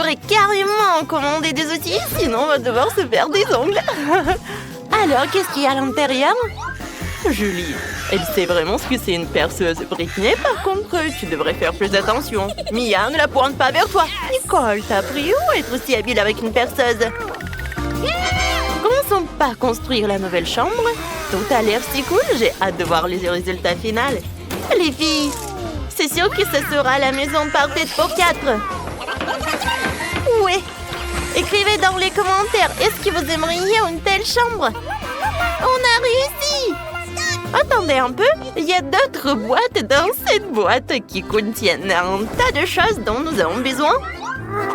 devrait carrément commander des outils, sinon on va devoir se faire des ongles. Alors, qu'est-ce qu'il y a à l'intérieur? Julie, elle sait vraiment ce que c'est une perceuse. Britney, par contre, tu devrais faire plus attention. Mia, ne la pointe pas vers toi. Nicole, t'as appris où être aussi habile avec une perceuse? Commençons par construire la nouvelle chambre. Tout a l'air si cool, j'ai hâte de voir les résultats finaux. Les filles, c'est sûr que ce sera la maison parfaite pour 4. Ouais. Écrivez dans les commentaires, est-ce que vous aimeriez une telle chambre? On a réussi! Attendez un peu, il y a d'autres boîtes dans cette boîte qui contiennent un tas de choses dont nous avons besoin.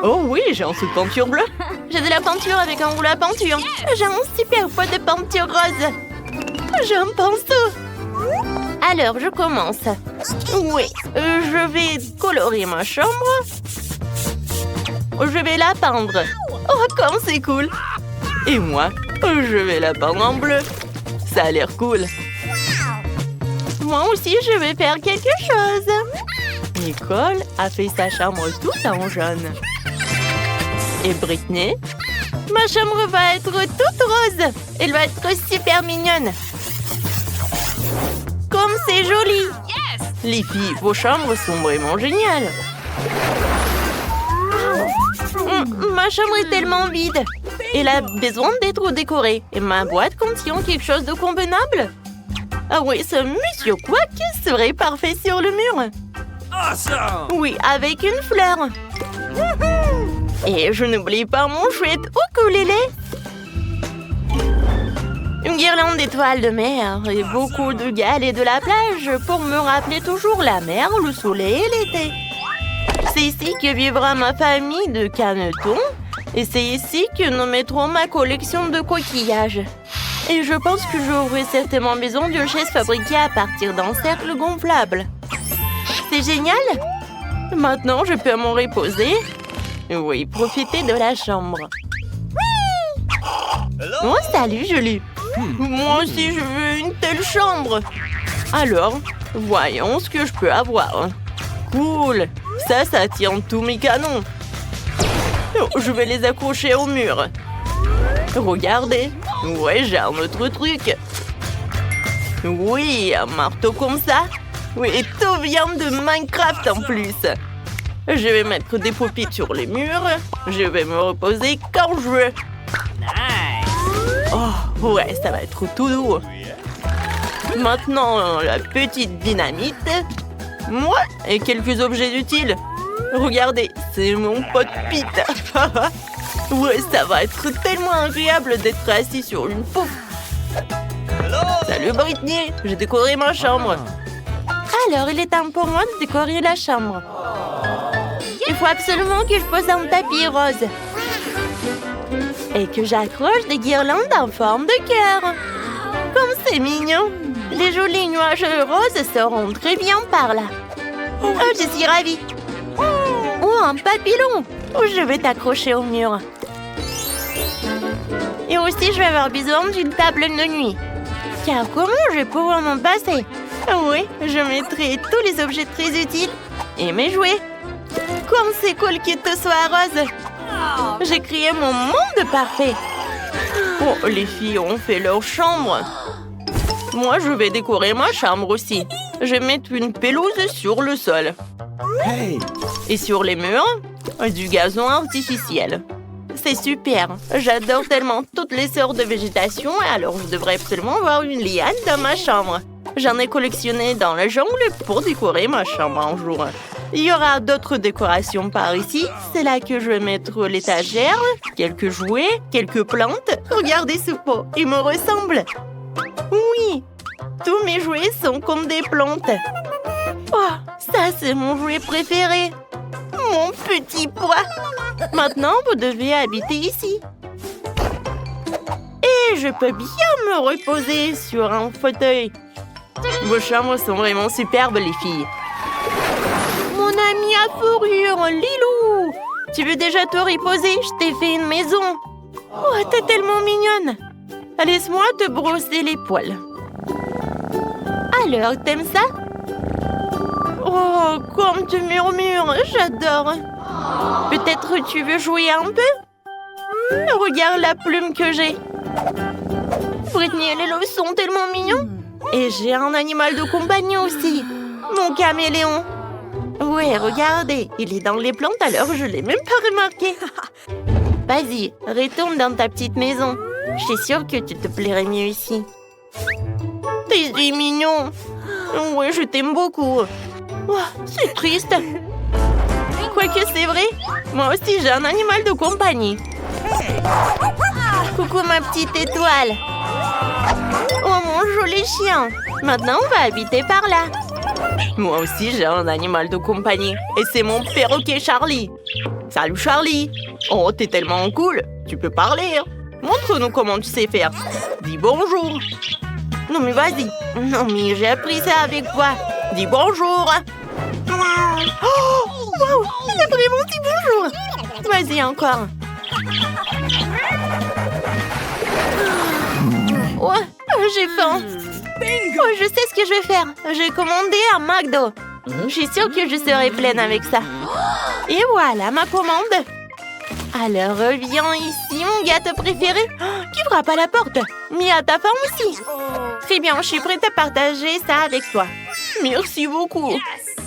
Oh oui, j'ai un seau de peinture bleue. J'ai de la peinture avec un rouleau à peinture. J'ai un super pot de peinture rose. J'ai un pinceau. Alors, je commence. Oui, je vais colorer ma chambre. Je vais la peindre. Oh, comme c'est cool! Et moi, je vais la peindre en bleu. Ça a l'air cool. Moi aussi, je vais faire quelque chose. Nicole a fait sa chambre toute en jaune. Et Britney? Ma chambre va être toute rose. Elle va être super mignonne. Comme c'est joli! Les filles, vos chambres sont vraiment géniales. Ma chambre est tellement vide. Elle a besoin d'être décorée. Et ma boîte contient quelque chose de convenable. Ah oui, ce monsieur Quack serait parfait sur le mur. Awesome! Oui, avec une fleur. Et je n'oublie pas mon chouette ukulélé. Une guirlande d'étoiles de mer et beaucoup de galets de la plage pour me rappeler toujours la mer, le soleil et l'été. C'est ici que vivra ma famille de canetons et c'est ici que nous mettrons ma collection de coquillages. Et je pense que j'aurai certainement besoin d'une chaise fabriquée à partir d'un cercle gonflable. C'est génial! Maintenant, je peux m'en reposer. Oui, profiter de la chambre. Oh, salut, Julie! Moi aussi, je veux une telle chambre. Alors, voyons ce que je peux avoir. Cool! Ça tient tous mes canons. Oh, je vais les accrocher au mur. Regardez. Ouais, j'ai un autre truc. Oui, un marteau comme ça. Oui, et tout vient de Minecraft en plus. Je vais mettre des pupitres sur les murs. Je vais me reposer quand je veux. Oh, ouais, ça va être tout doux. Maintenant, la petite dynamite. Moi, et quelques objets utiles. Regardez, c'est mon pote Pete. Ouais, ça va être tellement agréable d'être assis sur une pouffe. Salut Britney, j'ai décoré ma chambre. Alors, il est temps pour moi de décorer la chambre. Il faut absolument que je pose un tapis rose. Et que j'accroche des guirlandes en forme de cœur. Comme c'est mignon. Les jolis nuages roses seront très bien par là. Oh, je suis ravie. Oh, un papillon. Oh, je vais t'accrocher au mur. Et aussi, je vais avoir besoin d'une table de nuit. Car comment je vais pouvoir m'en passer? Oui, je mettrai tous les objets très utiles et mes jouets. Comme c'est cool que tout soit rose. J'ai créé mon monde parfait. Oh, les filles ont fait leur chambre. Moi, je vais décorer ma chambre aussi. Je vais mettre une pelouse sur le sol. Hey! Et sur les murs, du gazon artificiel. C'est super. J'adore tellement toutes les sortes de végétation, alors je devrais absolument avoir une liane dans ma chambre. J'en ai collectionné dans la jungle pour décorer ma chambre un jour. Il y aura d'autres décorations par ici. C'est là que je vais mettre l'étagère, quelques jouets, quelques plantes. Regardez ce pot, il me ressemble. Oui, tous mes jouets sont comme des plantes. Oh, ça c'est mon jouet préféré. Mon petit pois. Maintenant, vous devez habiter ici. Et je peux bien me reposer sur un fauteuil. Vos chambres sont vraiment superbes, les filles. Mon ami à fourrure, Lilou. Tu veux déjà te reposer? Je t'ai fait une maison. Oh, t'es tellement mignonne. Laisse-moi te brosser les poils. Alors, t'aimes ça? Oh, comme tu murmures, j'adore. Peut-être tu veux jouer un peu? Regarde la plume que j'ai. Britney et Lilo sont tellement mignons. Et j'ai un animal de compagnie aussi. Mon caméléon. Ouais, regardez, il est dans les plantes alors je l'ai même pas remarqué. Vas-y, retourne dans ta petite maison. Je suis sûre que tu te plairais mieux ici. T'es si mignon. Ouais, je t'aime beaucoup. Oh, c'est triste. Quoique c'est vrai, moi aussi j'ai un animal de compagnie. Coucou ma petite étoile. Oh mon joli chien. Maintenant on va habiter par là. Moi aussi j'ai un animal de compagnie. Et c'est mon perroquet Charlie. Salut Charlie. Oh t'es tellement cool. Tu peux parler. Montre-nous comment tu sais faire. Dis bonjour. Non mais vas-y. Non mais j'ai appris ça avec toi. Dis bonjour. Oh, wow, il a vraiment dit bonjour. Vas-y encore. Oh, j'ai faim. Oh, je sais ce que je vais faire. J'ai commandé un McDo. Je suis sûre que je serai pleine avec ça. Et voilà ma commande. Alors, viens ici, mon gâteau préféré. Qui frappe à la porte? Mia, t'as faim aussi? Très bien, je suis prête à partager ça avec toi. Merci beaucoup.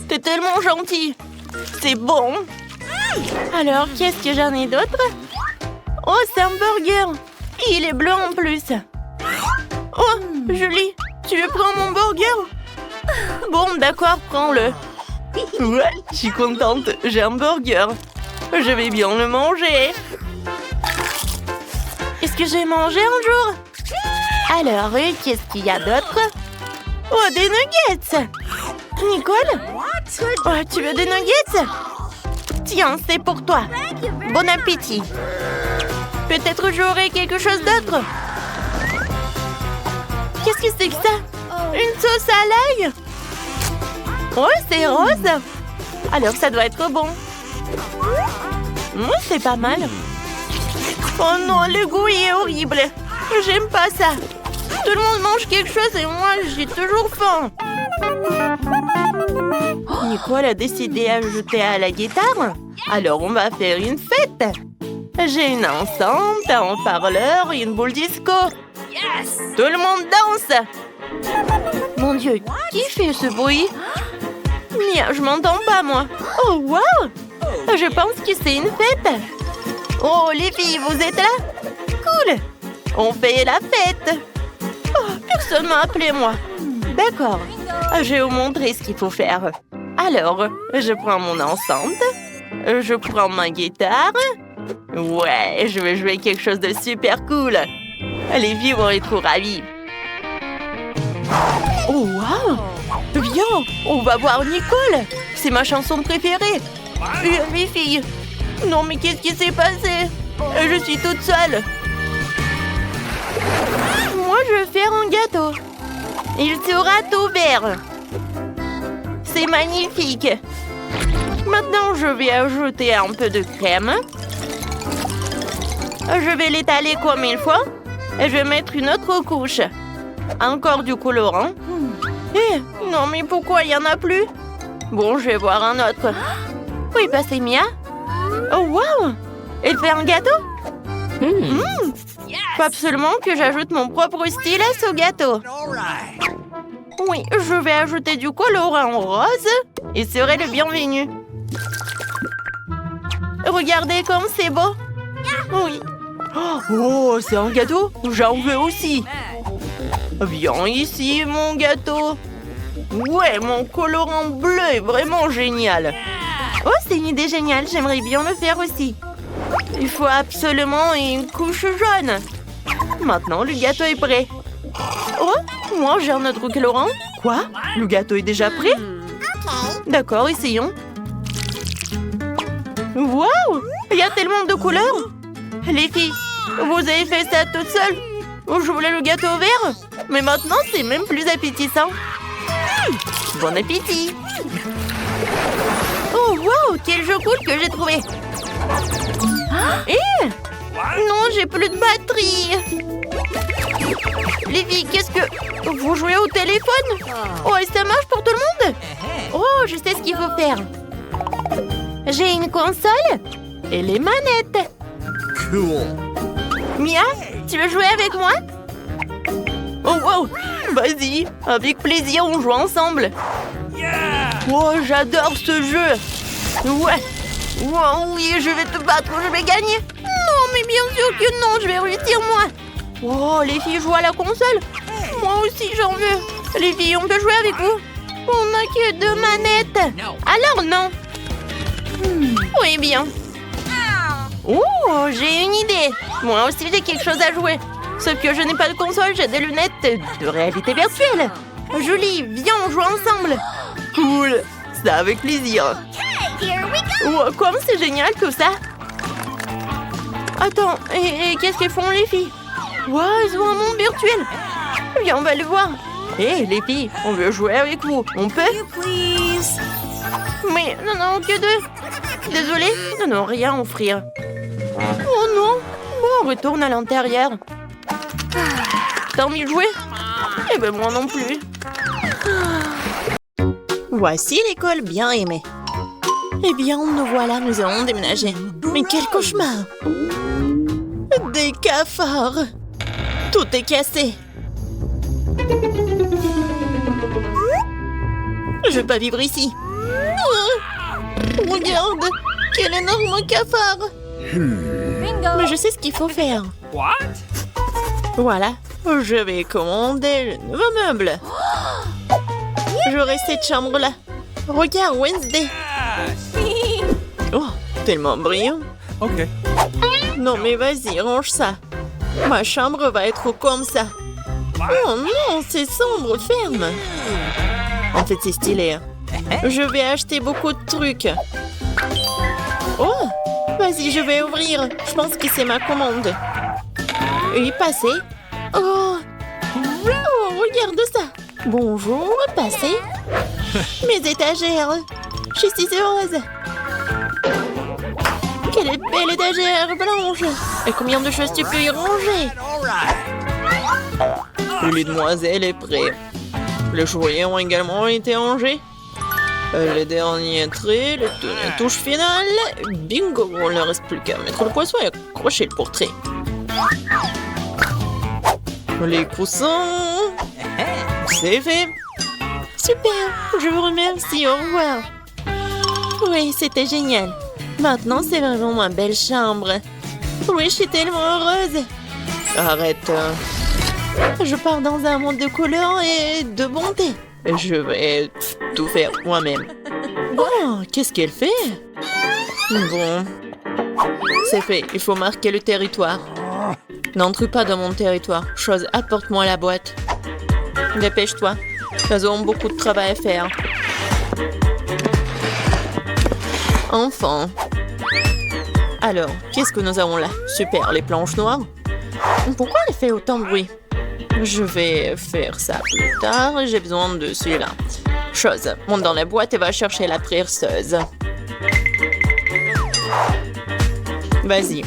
T'es tellement gentil. C'est bon. Alors, qu'est-ce que j'en ai d'autre? Oh, c'est un burger. Et il est bleu en plus. Oh, Julie, tu veux prendre mon burger? Bon, d'accord, prends-le. Ouais, je suis contente. J'ai un burger. Je vais bien le manger. Est-ce que j'ai mangé un jour? Alors, qu'est-ce qu'il y a d'autre? Oh, des nuggets! Nicole? Oh, tu veux des nuggets? Tiens, c'est pour toi. Bon appétit. Peut-être j'aurai quelque chose d'autre. Qu'est-ce que c'est que ça? Une sauce à l'ail? Oh, c'est rose. Alors, ça doit être bon. C'est pas mal. Oh non, le goût est horrible. J'aime pas ça. Tout le monde mange quelque chose et moi, j'ai toujours faim. Nicole a décidé d'ajouter à la guitare. Alors, on va faire une fête. J'ai une enceinte, un haut-parleur et une boule disco. Tout le monde danse. Mon Dieu, qui fait ce bruit? Mia, je m'entends pas, moi. Oh, wow! Je pense que c'est une fête. Oh, les filles, vous êtes là? Cool. On fait la fête. Oh, personne m'a appelé, moi. D'accord. Je vais vous montrer ce qu'il faut faire. Alors, je prends mon enceinte. Je prends ma guitare. Ouais, je vais jouer quelque chose de super cool. Les filles vont être trop ravies. Oh, wow! Viens, on va voir Nicole. C'est ma chanson préférée. Les filles. Non, mais qu'est-ce qui s'est passé? Je suis toute seule. Moi, je vais faire un gâteau. Il sera tout vert. C'est magnifique. Maintenant, je vais ajouter un peu de crème. Je vais l'étaler comme il faut. Et je vais mettre une autre couche. Encore du colorant. Non, mais pourquoi il n'y en a plus? Bon, je vais voir un autre. Où est passée Mia? Oh, wow! Elle fait un gâteau? Faut absolument que j'ajoute mon propre stylet au gâteau. Oui, je vais ajouter du colorant rose. Et serait le bienvenu. Regardez comme c'est beau. Oui. Oh, c'est un gâteau? J'en veux aussi. Viens ici, mon gâteau. Ouais, mon colorant bleu est vraiment génial. Oh, c'est une idée géniale. J'aimerais bien le faire aussi. Il faut absolument une couche jaune. Maintenant, le gâteau est prêt. Oh, moi, j'ai un autre colorant. Quoi? Le gâteau est déjà prêt? D'accord, essayons. Waouh! Il y a tellement de couleurs. Les filles, vous avez fait ça toutes seules? Je voulais le gâteau vert, mais maintenant, c'est même plus appétissant. Bon appétit! Oh, wow! Quel jeu cool que j'ai trouvé! Non, j'ai plus de batterie! Les filles, qu'est-ce que... Vous jouez au téléphone? Oh, et ça marche pour tout le monde? Oh, je sais ce qu'il faut faire. J'ai une console et les manettes. Cool. Mia, tu veux jouer avec moi? Oh, wow! Vas-y, avec plaisir, on joue ensemble. Yeah. Oh, j'adore ce jeu. Ouais. Wow, oui, je vais te battre, je vais gagner. Non, mais bien sûr que non, je vais réussir moi. Oh, les filles jouent à la console. Moi aussi, j'en veux. Les filles, on peut jouer avec vous? On n'a que 2 manettes. Alors non. Oui, bien. Oh, j'ai une idée. Moi aussi, j'ai quelque chose à jouer. Sauf que je n'ai pas de console, j'ai des lunettes de réalité virtuelle. Julie, viens, on joue ensemble. Cool, ça avec plaisir. Oh, comme c'est génial tout ça. Attends, et qu'est-ce qu'elles font les filles? Wow, ils ont un monde virtuel. Viens, on va le voir. Hé, les filles, on veut jouer avec vous. On peut? Mais non, que 2. Désolée, non, rien à offrir. Oh non. Bon, on retourne à l'intérieur. T'as envie de jouer? Eh ben moi non plus. Voici l'école bien aimée. Eh bien, nous voilà, nous allons déménager. Mais quel cauchemar! Des cafards! Tout est cassé. Je vais pas vivre ici. Regarde, quel énorme cafard! Mais je sais ce qu'il faut faire. What? Voilà, je vais commander le nouveau meuble. J'aurai cette chambre-là. Regarde, Wednesday. Oh, tellement brillant. Okay. Non, mais vas-y, range ça. Ma chambre va être comme ça. Oh non, c'est sombre, ferme. En fait, c'est stylé. Je vais acheter beaucoup de trucs. Oh, vas-y, je vais ouvrir. Je pense que c'est ma commande. Oui, passez. Oh, regarde ça. Bonjour, passez. Mes étagères. Je suis si heureuse. Quelle belle étagère blanche. Et combien de choses tu peux y ranger? Le lit de demoiselle est prêt. Les jouets ont également été rangés. Les derniers traits, les touches finales. Bingo, il ne reste plus qu'à mettre le poisson et accrocher le portrait. Les coussins. C'est fait. Super, je vous remercie, au revoir. Oui, c'était génial. Maintenant, c'est vraiment ma belle chambre. Oui, je suis tellement heureuse. Arrête. Je pars dans un monde de couleurs et de bonté. Je vais tout faire moi-même. Oh, qu'est-ce qu'elle fait? Bon, c'est fait. Il faut marquer le territoire. N'entre pas dans mon territoire. Chose, apporte-moi la boîte. Dépêche-toi. Nous avons beaucoup de travail à faire. Enfin. Alors, qu'est-ce que nous avons là? Super, les planches noires. Pourquoi elle fait autant de bruit? Je vais faire ça plus tard. J'ai besoin de celui-là. Chose, monte dans la boîte et va chercher la perceuse. Vas-y.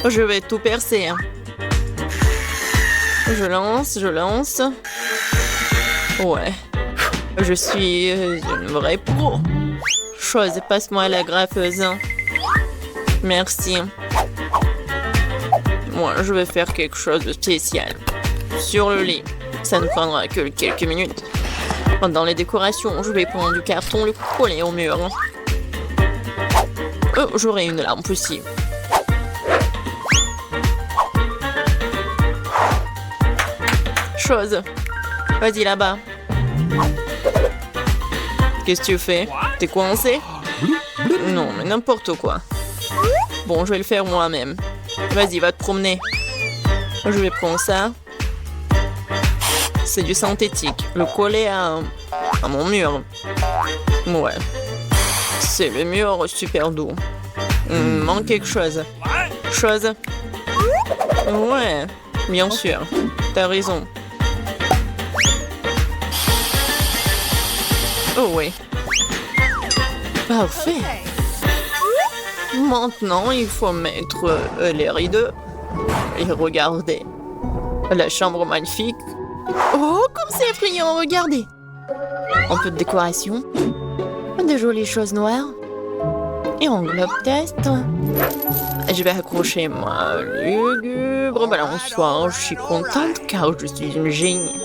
Je vais tout percer. Je lance. Ouais. Je suis une vraie pro. Chose, passe-moi la graffeuse. Merci. Moi, je vais faire quelque chose de spécial. Sur le lit. Ça ne prendra que quelques minutes. Dans les décorations, je vais prendre du carton, le coller au mur. Oh, j'aurai une lampe aussi. Chose. Vas-y là-bas. Qu'est-ce que tu fais? T'es coincé? Non, mais n'importe quoi. Bon, je vais le faire moi-même. Vas-y, va te promener. Je vais prendre ça. C'est du synthétique. Le coller à mon mur. Ouais. C'est le mur super doux. Il me manque quelque chose. Chose. Ouais, bien sûr. T'as raison. Oh oui. Parfait. Maintenant, il faut mettre les rideaux. Et regardez. La chambre magnifique. Oh, comme c'est effrayant, regardez. Un peu de décoration. De jolies choses noires. Et un globe test. Je vais accrocher ma lugubre balançoire. Je suis contente car je suis une génie.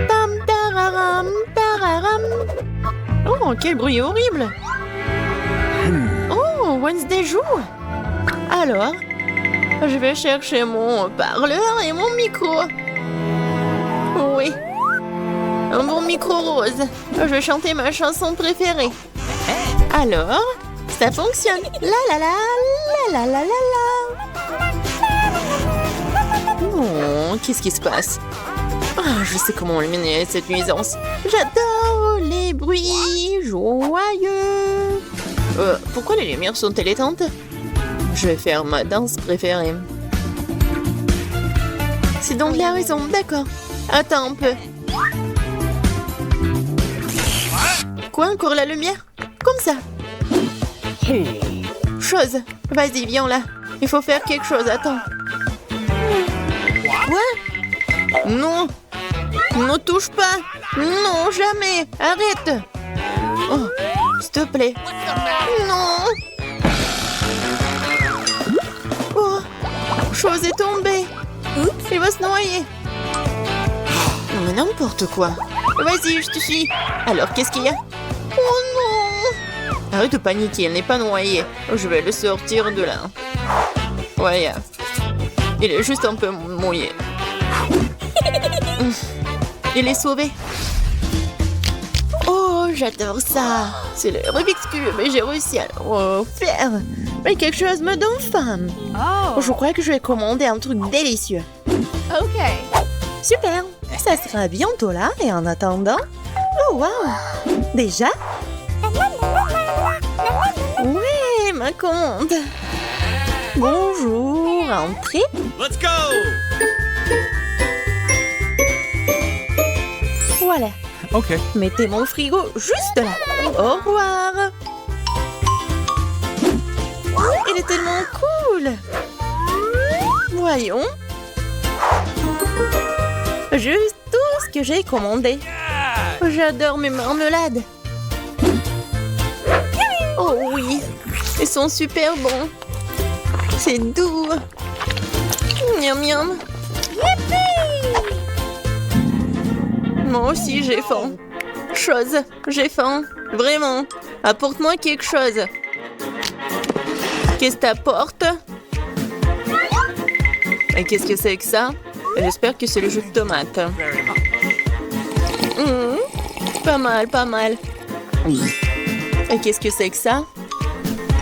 Tam tararam, tararam. Oh, quel bruit horrible! Oh, Wednesday joue! Alors, je vais chercher mon parleur et mon micro. Oui, un bon micro rose. Je vais chanter ma chanson préférée. Alors, ça fonctionne. La la la, la la la la la. Oh, qu'est-ce qui se passe? Ah, je sais comment éliminer cette nuisance. J'adore les bruits joyeux. Pourquoi les lumières sont éteintes? Je vais faire ma danse préférée. C'est donc la raison, d'accord. Attends un peu. Quoi, encore la lumière? Comme ça. Chose. Vas-y, viens là. Il faut faire quelque chose, attends. Quoi? Non. Ne touche pas. Non, jamais. Arrête. Oh, s'il te plaît. Non. Oh, chose est tombée. Il va se noyer. Non, mais n'importe quoi. Vas-y, je te suis. Alors, qu'est-ce qu'il y a? Oh non. Arrête de paniquer, elle n'est pas noyée. Je vais le sortir de là. Ouais, il est juste un peu mouillé. Il est sauvé. Oh, j'adore ça. C'est le Rubik's Cube et j'ai réussi à le faire. Mais quelque chose me donne faim. Oh. Je crois que je vais commander un truc délicieux. Ok. Super. Ça sera bientôt là et en attendant... Oh, wow. Déjà? Oui, ma commande. Bonjour, entrez. Let's go! Voilà. Okay. Mettez mon frigo juste là. Au revoir. Il est tellement cool. Voyons. Juste tout ce que j'ai commandé. J'adore mes marmelades. Oh oui, ils sont super bons. C'est doux. Miam miam. Moi aussi, j'ai faim. Chose, j'ai faim. Vraiment. Apporte-moi quelque chose. Qu'est-ce que t'apportes? Et qu'est-ce que c'est que ça? J'espère que c'est le jus de tomate. Pas mal, pas mal. Et qu'est-ce que c'est que ça?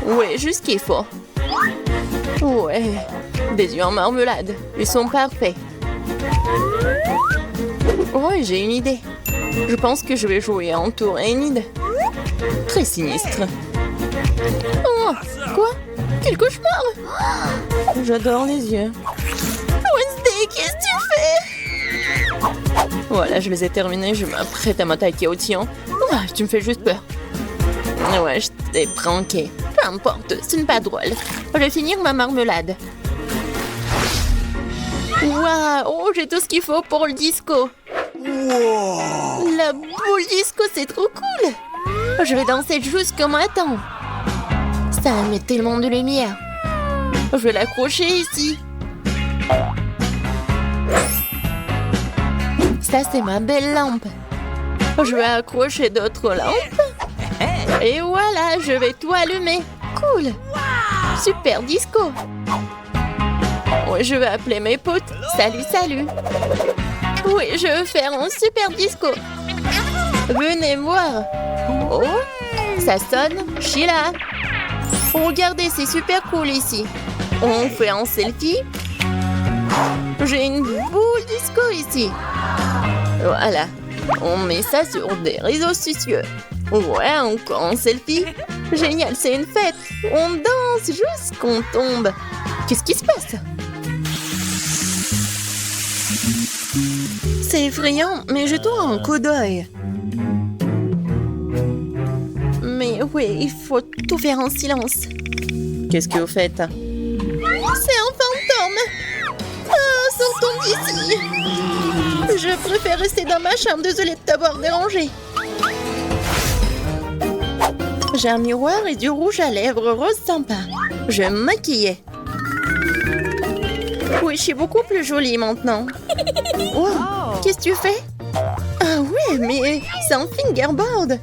Ouais, juste ce qu'il faut. Ouais, des œufs en marmelade. Ils sont parfaits. Oh, j'ai une idée. Je pense que je vais jouer en tour Enid. Très sinistre. Oh, quoi? Quel cauchemar! J'adore les yeux. Wednesday, qu'est-ce que tu fais? Voilà, je les ai terminés. Je m'apprête à m'attaquer au tien. Oh, tu me fais juste peur. Ouais, je t'ai pranké. Peu importe, ce n'est pas drôle. Je vais finir ma marmelade. Waouh, oh, j'ai tout ce qu'il faut pour le disco. Wow. La boule disco, c'est trop cool. Je vais danser jusqu'au matin. Ça met tellement de lumière. Je vais l'accrocher ici. Ça, c'est ma belle lampe. Je vais accrocher d'autres lampes. Et voilà, je vais tout allumer. Cool. Super disco. Oui, je vais appeler mes potes. Salut, salut. Oui, je veux faire un super disco. Venez voir. Oh, ça sonne. Je suis là. Regardez, c'est super cool ici. On fait un selfie. J'ai une boule disco ici. Voilà. On met ça sur des réseaux sociaux. Ouais, encore un selfie. Génial, c'est une fête. On danse jusqu'on tombe. Qu'est-ce qui se passe? C'est effrayant, mais jetons un coup d'œil. Mais oui, il faut tout faire en silence. Qu'est-ce que vous faites? C'est un fantôme. Ah, sortons d'ici. Je préfère rester dans ma chambre, désolée de t'avoir dérangé. J'ai un miroir et du rouge à lèvres rose sympa. Je vais me maquiller. Oui, je suis beaucoup plus jolie maintenant. Wow, qu'est-ce que tu fais? Ah ouais, mais c'est un fingerboard.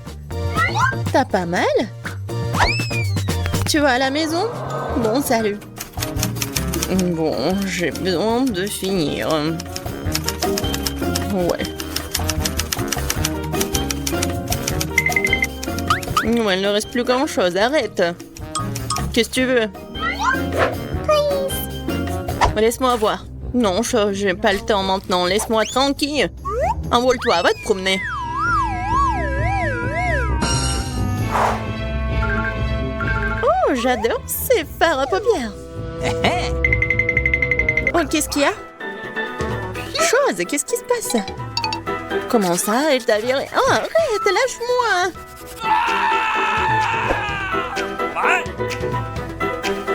T'as pas mal? Tu vas à la maison? Bon, salut. Bon, j'ai besoin de finir. Ouais. Ouais, il ne reste plus grand-chose, arrête. Qu'est-ce que tu veux? Laisse-moi voir. Non, j'ai pas le temps maintenant, laisse-moi tranquille. Envole-toi, va te promener. Oh, j'adore ces fards à paupières. Oh, qu'est-ce qu'il y a? Chose, qu'est-ce qui se passe? Comment ça, elle t'a viré? Oh, arrête, lâche-moi!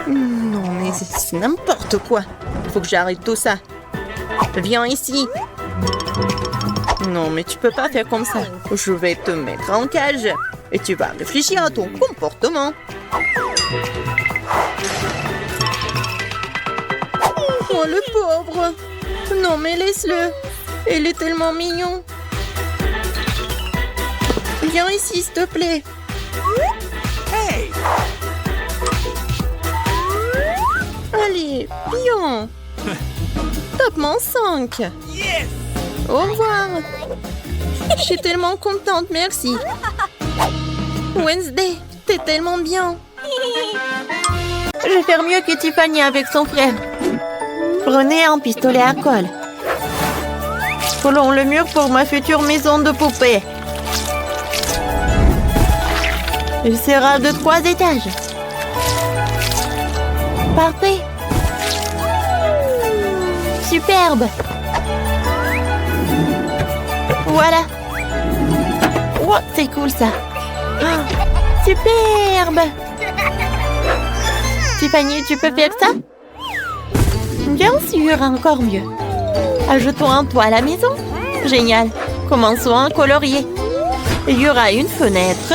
Non, mais c'est n'importe quoi. Faut que j'arrête tout ça. Viens ici. Non, mais tu peux pas faire comme ça. Je vais te mettre en cage et tu vas réfléchir à ton comportement. Oh, le pauvre! Non, mais laisse-le. Il est tellement mignon. Viens ici, s'il te plaît. Hey! Allez, pion. Top-moi 5. Yes! Au revoir. Je suis tellement contente, merci. Wednesday, t'es tellement bien. Je vais faire mieux que Tiffany avec son frère. Prenez un pistolet à colle. Collons le mur pour ma future maison de poupée. Il sera de 3 étages. Parfait. Superbe. Voilà. Oh, c'est cool ça. Oh, superbe. Tiffany, tu peux faire ça? Bien sûr, encore mieux. Ajoutons un toit à la maison. Génial. Commençons à colorier. Il y aura une fenêtre.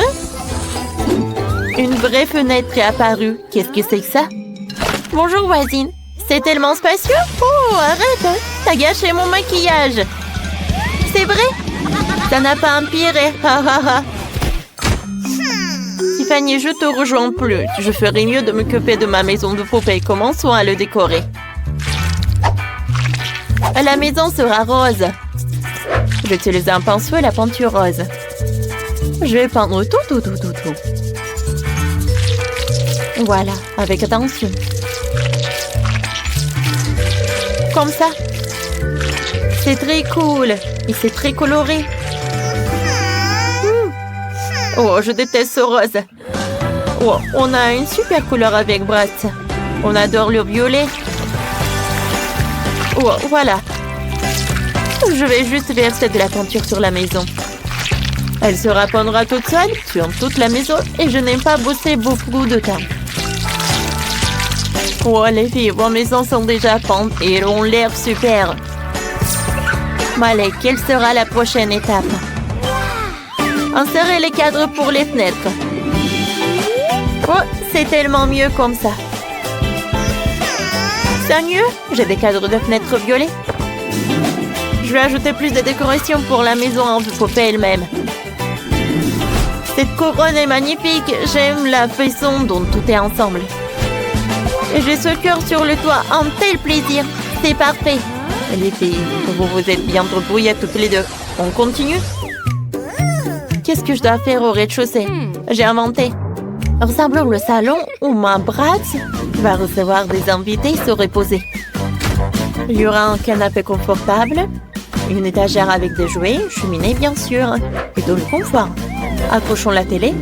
Une vraie fenêtre est apparue. Qu'est-ce que c'est que ça? Bonjour voisine. C'est tellement spacieux. Oh, arrête. T'as gâché mon maquillage. C'est vrai? Ça n'a pas empiré. Tiffany, je te rejoins plus. Je ferais mieux de m'occuper de ma maison de poupée. Commençons à le décorer. La maison sera rose. J'utilise un pinceau et la peinture rose. Je vais peindre tout. Voilà, avec attention. Comme ça. C'est très cool. Et c'est très coloré. Oh, je déteste ce rose. Oh, on a une super couleur avec Brad. On adore le violet. Oh, voilà. Je vais juste verser de la peinture sur la maison. Elle se répandra toute seule sur toute la maison et je n'ai pas bossé beaucoup de temps. Oh, les filles, vos maisons sont déjà peintes et elles ont l'air super. Allez, quelle sera la prochaine étape? Insérez les cadres pour les fenêtres. Oh, c'est tellement mieux comme ça. C'est mieux? J'ai des cadres de fenêtres violets. Je vais ajouter plus de décoration pour la maison en poupée elle-même. Cette couronne est magnifique. J'aime la façon dont tout est ensemble. Et j'ai ce cœur sur le toit. Un tel plaisir. C'est parfait. Les filles, vous vous êtes bien débrouillées toutes les deux. On continue? Qu'est-ce que je dois faire au rez-de-chaussée? J'ai inventé. Ressemblons le salon où ma Brad va recevoir des invités et se reposer. Il y aura un canapé confortable, une étagère avec des jouets, une cheminée bien sûr, et tout le confort. Accrochons la télé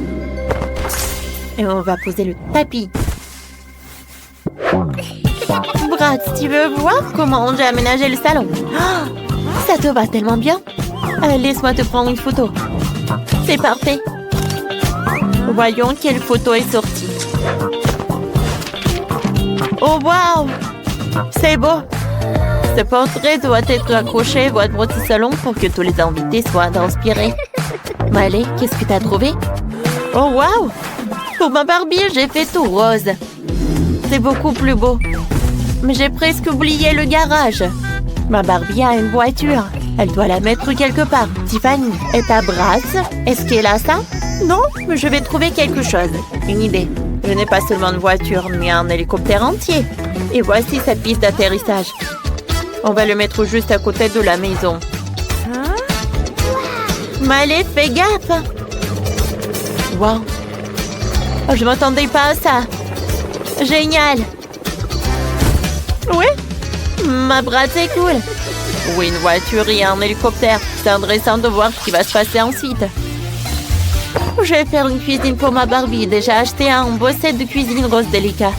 et on va poser le tapis. Brad, tu veux voir comment j'ai aménagé le salon? Oh, ça te va tellement bien. Laisse-moi te prendre une photo. C'est parfait. Voyons quelle photo est sortie. Oh, waouh! C'est beau. Ce portrait doit être accroché à votre salon pour que tous les invités soient inspirés. Allez, qu'est-ce que t'as trouvé? Oh, waouh! Pour ma Barbie, j'ai fait tout rose. C'est beaucoup plus beau. Mais j'ai presque oublié le garage. Ma Barbie a une voiture. Elle doit la mettre quelque part. Tiffany, et ta brasse? Est-ce qu'elle a ça? Non, mais je vais trouver quelque chose. Une idée. Je n'ai pas seulement une voiture, mais un hélicoptère entier. Et voici cette piste d'atterrissage. On va le mettre juste à côté de la maison. Malé, fais gaffe! Wow! Oh, je m'attendais pas à ça. Génial! Oui? Ma brasse est cool. Oui, une voiture et un hélicoptère. C'est intéressant de voir ce qui va se passer ensuite. Je vais faire une cuisine pour ma Barbie. Déjà acheté un beau set de cuisine rose délicat.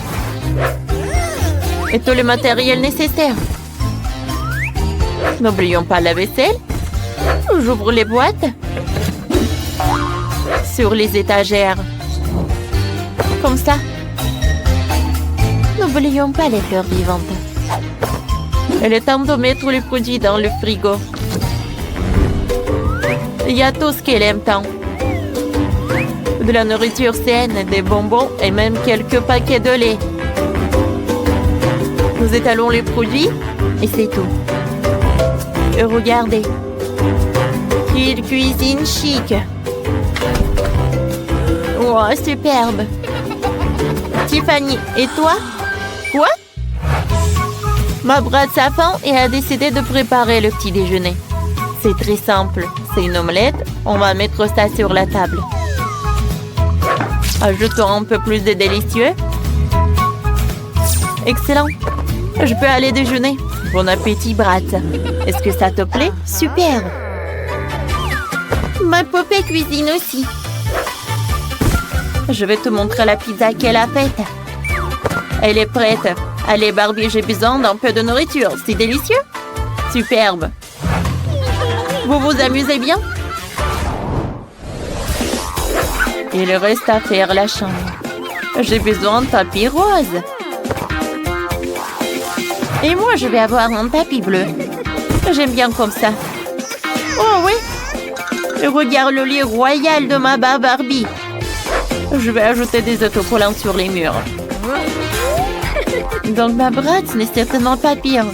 Et tout le matériel nécessaire. N'oublions pas la vaisselle. J'ouvre les boîtes. Sur les étagères. Comme ça. N'oublions pas les fleurs vivantes. Il est temps de mettre les produits dans le frigo. Il y a tout ce qu'elle aime tant. De la nourriture saine, des bonbons et même quelques paquets de lait. Nous étalons les produits et c'est tout. Et regardez. Quelle cuisine chic. Oh, superbe. Tiffany, et toi? Quoi? Ma brasse a faim et a décidé de préparer le petit déjeuner. C'est très simple. C'est une omelette. On va mettre ça sur la table. Ajoutons un peu plus de délicieux. Excellent. Je peux aller déjeuner. Bon appétit, Brasse. Est-ce que ça te plaît? Super. Ma poupée cuisine aussi. Je vais te montrer la pizza qu'elle a faite. Elle est prête. Allez, Barbie, j'ai besoin d'un peu de nourriture. C'est délicieux? Superbe. Vous vous amusez bien? Il reste à faire la chambre. J'ai besoin d'un tapis rose. Et moi, je vais avoir un tapis bleu. J'aime bien comme ça. Oh oui! Regarde le lit royal de ma Barbie. Je vais ajouter des autocollants sur les murs. Donc ma brasse n'est certainement pas pire.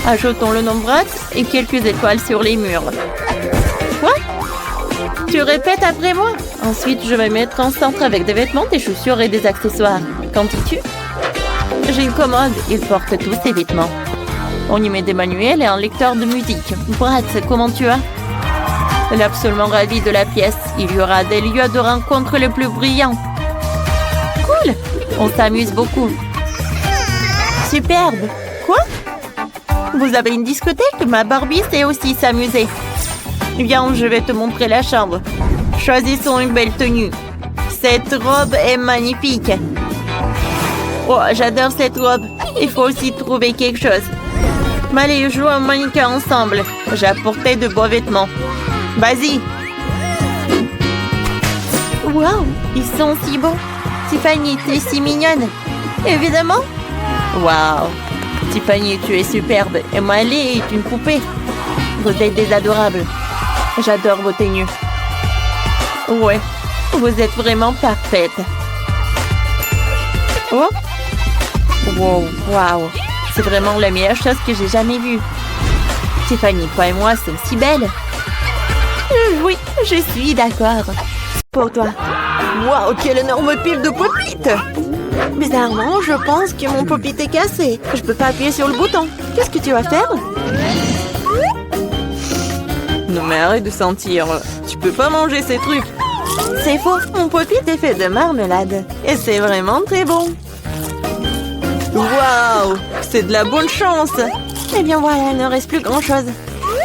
Ajoutons le nom brasse et quelques étoiles sur les murs. Quoi? Tu répètes après moi? Ensuite, je vais mettre en centre avec des vêtements, des chaussures et des accessoires. Qu'en dis-tu? J'ai une commode. Il porte tous ses vêtements. On y met des manuels et un lecteur de musique. Brasse, comment tu vas? Elle est absolument ravie de la pièce. Il y aura des lieux de rencontre les plus brillants. Cool! On s'amuse beaucoup. Superbe! Quoi? Vous avez une discothèque? Ma Barbie sait aussi s'amuser. Viens, je vais te montrer la chambre. Choisissons une belle tenue. Cette robe est magnifique. Oh, j'adore cette robe. Il faut aussi trouver quelque chose. Allez, jouons un mannequin ensemble. J'ai apporté de beaux vêtements. Vas-y. Wow, ils sont si beaux. Tiffany, tu es si mignonne. Évidemment. Wow. Tiffany, tu es superbe. Et Malé est une poupée. Vous êtes des adorables. J'adore vos tenues. Ouais, vous êtes vraiment parfaite. Oh. Wow, wow. C'est vraiment la meilleure chose que j'ai jamais vue. Tiffany, toi et moi sommes si belles. Oui, je suis d'accord. Pour toi. Wow, quelle énorme pile de pop-it! Bizarrement, je pense que mon pop-it est cassé. Je peux pas appuyer sur le bouton. Qu'est-ce que tu vas faire? Non mais arrête de sentir. Tu peux pas manger ces trucs. C'est faux. Mon pop-it est fait de marmelade. Et c'est vraiment très bon. Waouh! C'est de la bonne chance. Eh bien voilà, il ne reste plus grand-chose.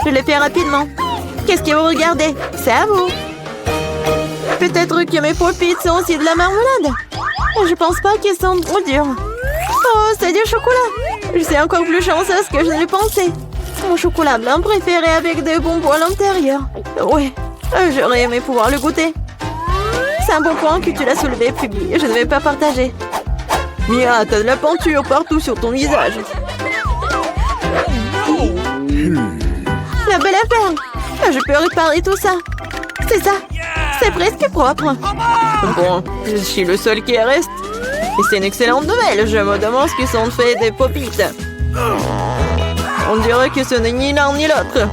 Je l'ai fait rapidement. Qu'est-ce que vous regardez? C'est à vous. Peut-être que mes pop-it sont aussi de la marmelade. Je pense pas qu'ils sont trop durs. Oh, c'est du chocolat. Je suis encore plus chanceuse que je ne le pensais. Mon chocolat blanc préféré avec des bonbons à l'intérieur. Ouais, j'aurais aimé pouvoir le goûter. C'est un bon point que tu l'as soulevé, Phoebe. Je ne vais pas partager. Mia, t'as de la peinture partout sur ton visage. La belle affaire. Je peux réparer tout ça. C'est ça. C'est presque propre. Bon, je suis le seul qui reste. Et c'est une excellente nouvelle. Je me demande ce qu'ils sont faits des popites. On dirait que ce n'est ni l'un ni l'autre.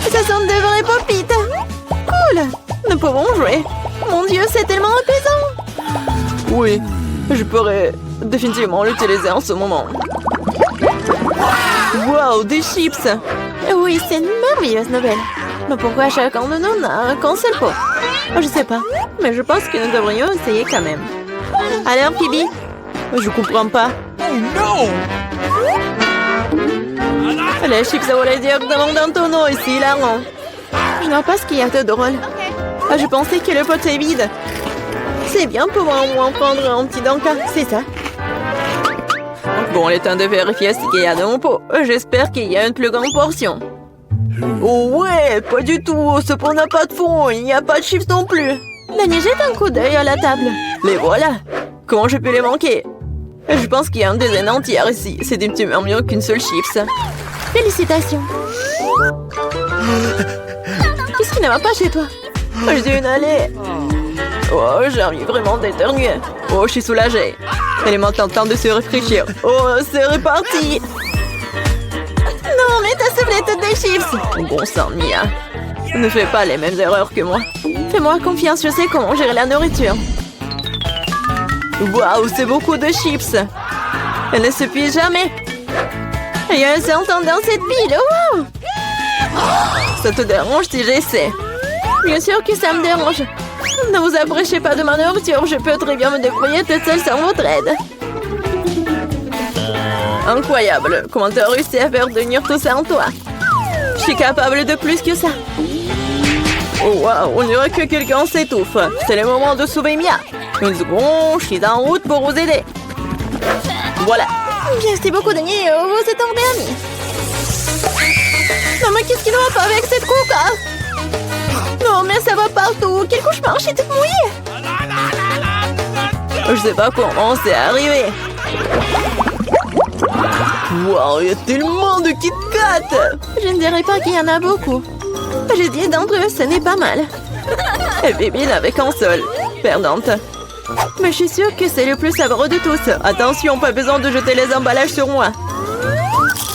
Ce sont de vraies popites. Cool. Nous pouvons jouer. Mon Dieu, c'est tellement apaisant. Oui, je pourrais définitivement l'utiliser en ce moment. Wow, des chips. Oui, c'est une merveilleuse nouvelle. Mais pourquoi chacun de nous n'a qu'un seul pot? Je sais pas, mais je pense que nous devrions essayer quand même. Alors, Phoebe? Je comprends pas. Oh non! Les chips à voler directement dans ton eau, ici, là, non? Je ne vois pas ce qu'il y a de drôle. Je pensais que le pot est vide. C'est bien pour au moins prendre un petit danka, c'est ça. Bon, il est temps de vérifier ce qu'il y a dans mon pot. J'espère qu'il y a une plus grande portion. Oh ouais, pas du tout. Ce pot n'a pas de fond. Il n'y a pas de chips non plus. Dani, jette un coup d'œil à la table. Les voilà. Comment je peux les manquer? Je pense qu'il y a une dizaine entière ici. C'est un petit peu mieux qu'une seule chips. Félicitations. Qu'est-ce qui ne va pas chez toi? J'ai une allée. Oh, j'arrive vraiment d'éternuer. Oh, je suis soulagée. Elle est maintenant temps de se réfléchir. Oh, c'est reparti. Non, mais ta soufflette des chips. Bon sang, Mia. Ne fais pas les mêmes erreurs que moi. Fais-moi confiance, je sais comment gérer la nourriture. Waouh, c'est beaucoup de chips. Elle ne se plie jamais. Il y a un serpent dans cette pile. Wow. Ça te dérange si j'essaie? Bien sûr que ça me dérange. Ne vous approchez pas de ma nourriture. Je peux très bien me débrouiller toute seule sans votre aide. Incroyable. Comment tu as réussi à faire tenir tout ça en toi? Je suis capable de plus que ça. Oh waouh, on dirait que quelqu'un s'étouffe. C'est le moment de sauver Mia. Une seconde, je suis en route pour vous aider. Voilà. Merci beaucoup, Dani. Vous êtes un vrai ami. Non, mais qu'est-ce qui ne va pas avec cette coca? Non, mais ça va partout. Quel cauchemar, je suis toute mouillée. Je sais pas comment c'est arrivé. Wow, il y a tellement de Kit Kat. Je ne dirais pas qu'il y en a beaucoup. J'ai dit d'entre eux, ce n'est pas mal. Et Bibi n'avait qu'un seul. Perdante. Mais je suis sûre que c'est le plus savoureux de tous. Attention, pas besoin de jeter les emballages sur moi.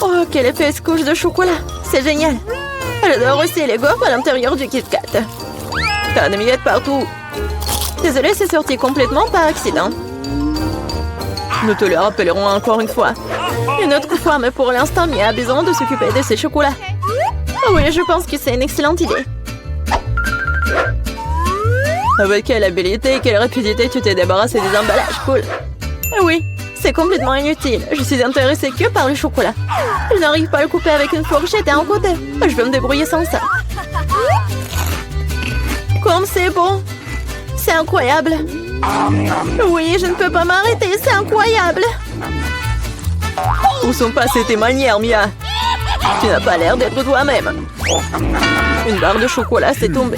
Oh, quelle épaisse couche de chocolat. C'est génial. J'adore aussi les gaufres à l'intérieur du Kit Kat. T'as des miettes partout. Désolée, c'est sorti complètement par accident. Nous te le rappellerons encore une fois. Une autre fois, mais pour l'instant, Mia a besoin de s'occuper de ses chocolats. Oh oui, je pense que c'est une excellente idée. Avec quelle habilité et quelle rapidité tu t'es débarrassé des emballages, cool. Oui, c'est complètement inutile. Je suis intéressée que par le chocolat. Je n'arrive pas à le couper avec une fourchette et un côté. Je vais me débrouiller sans ça. Comme c'est bon. C'est incroyable. Oui, je ne peux pas m'arrêter, c'est incroyable. Où sont passées tes manières, Mia? Tu n'as pas l'air d'être toi-même. Une barre de chocolat s'est tombée.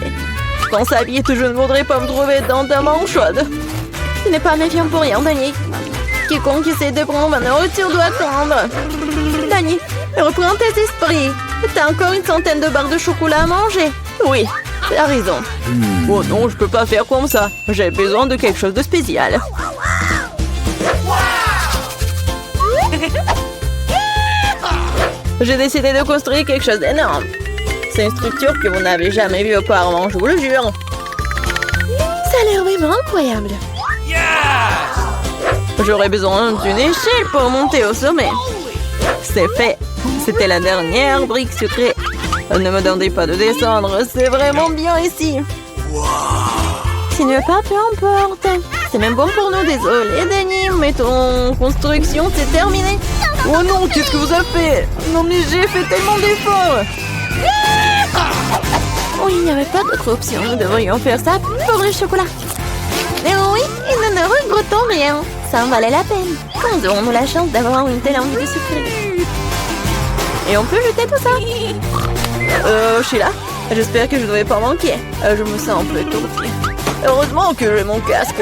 Quand ça vite, je ne voudrais pas me trouver dans ta main chaude. Tu n'es pas méfiant pour rien, Dani. Quiconque essaie de prendre ma nourriture doit attendre. Dani, reprends tes esprits. T'as encore une centaine de barres de chocolat à manger. Oui, t'as raison. Oh non, je peux pas faire comme ça. J'ai besoin de quelque chose de spécial. J'ai décidé de construire quelque chose d'énorme. C'est une structure que vous n'avez jamais vue auparavant, je vous le jure. Ça a l'air vraiment incroyable. J'aurais besoin d'une échelle pour monter au sommet. C'est fait. C'était la dernière brique sucrée. Ne me demandez pas de descendre, c'est vraiment bien ici. Si tu ne veux pas, peu importe. C'est même bon pour nous, désolé, Dani, mais ton construction, c'est terminé. Oh non, qu'est-ce que vous avez fait? Non mais j'ai fait tellement d'efforts. Oh, il n'y avait pas d'autre option. Nous devrions faire ça pour le chocolat. Mais oui, et nous ne regrettons rien. Ça en valait la peine. Quand aurons-nous la chance d'avoir une telle envie de sucrer? Et on peut jeter tout ça. Je suis là. J'espère que je ne devais pas manquer. Je me sens un peu étourdie. Heureusement que j'ai mon casque.